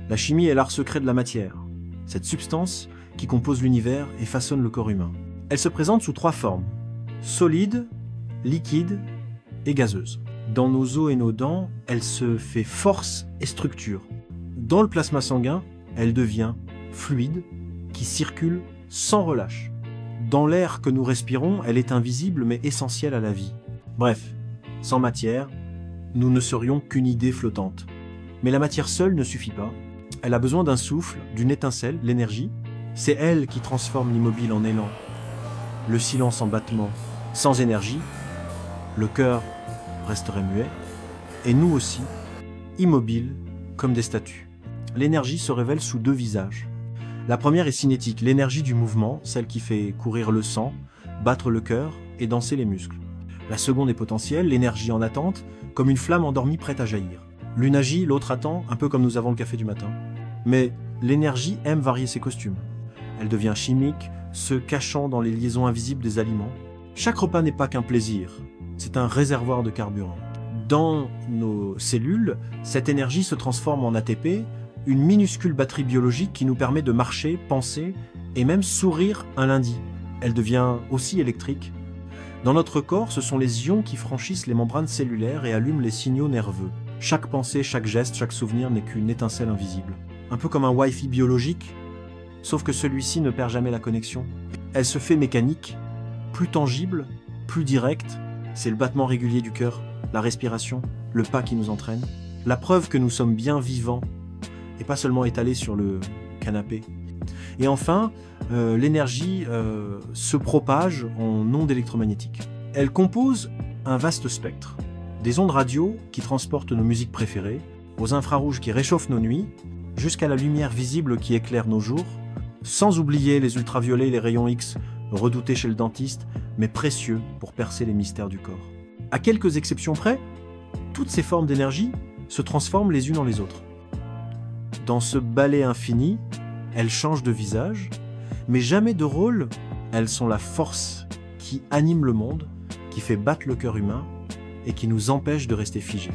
La chimie est l'art secret de la matière, cette substance qui compose l'univers et façonne le corps humain. Elle se présente sous 3 formes, solide, liquide et gazeuse. Dans nos os et nos dents, elle se fait force et structure. Dans le plasma sanguin, elle devient fluide, qui circule sans relâche. Dans l'air que nous respirons, elle est invisible mais essentielle à la vie. Bref, sans matière, nous ne serions qu'une idée flottante. Mais la matière seule ne suffit pas. Elle a besoin d'un souffle, d'une étincelle, l'énergie. C'est elle qui transforme l'immobile en élan, le silence en battement. Sans énergie, le cœur resterait muet, et nous aussi, immobiles comme des statues. L'énergie se révèle sous 2 visages. La première est cinétique, l'énergie du mouvement, celle qui fait courir le sang, battre le cœur et danser les muscles. La seconde est potentielle, l'énergie en attente, comme une flamme endormie prête à jaillir. L'une agit, l'autre attend, un peu comme nous avons le café du matin. Mais l'énergie aime varier ses costumes. Elle devient chimique, se cachant dans les liaisons invisibles des aliments. Chaque repas n'est pas qu'un plaisir, c'est un réservoir de carburant. Dans nos cellules, cette énergie se transforme en ATP, une minuscule batterie biologique qui nous permet de marcher, penser et même sourire un lundi. Elle devient aussi électrique. Dans notre corps, ce sont les ions qui franchissent les membranes cellulaires et allument les signaux nerveux. Chaque pensée, chaque geste, chaque souvenir n'est qu'une étincelle invisible. Un peu comme un Wi-Fi biologique, sauf que celui-ci ne perd jamais la connexion. Elle se fait mécanique, plus tangible, plus directe. C'est le battement régulier du cœur, la respiration, le pas qui nous entraîne. La preuve que nous sommes bien vivants et pas seulement étalés sur le canapé. Et enfin, l'énergie se propage en ondes électromagnétiques. Elle compose un vaste spectre. Des ondes radio qui transportent nos musiques préférées, aux infrarouges qui réchauffent nos nuits, jusqu'à la lumière visible qui éclaire nos jours, sans oublier les ultraviolets et les rayons X redoutés chez le dentiste, mais précieux pour percer les mystères du corps. À quelques exceptions près, toutes ces formes d'énergie se transforment les unes en les autres. Dans ce ballet infini, elles changent de visage, mais jamais de rôle. Elles sont la force qui anime le monde, qui fait battre le cœur humain et qui nous empêche de rester figés.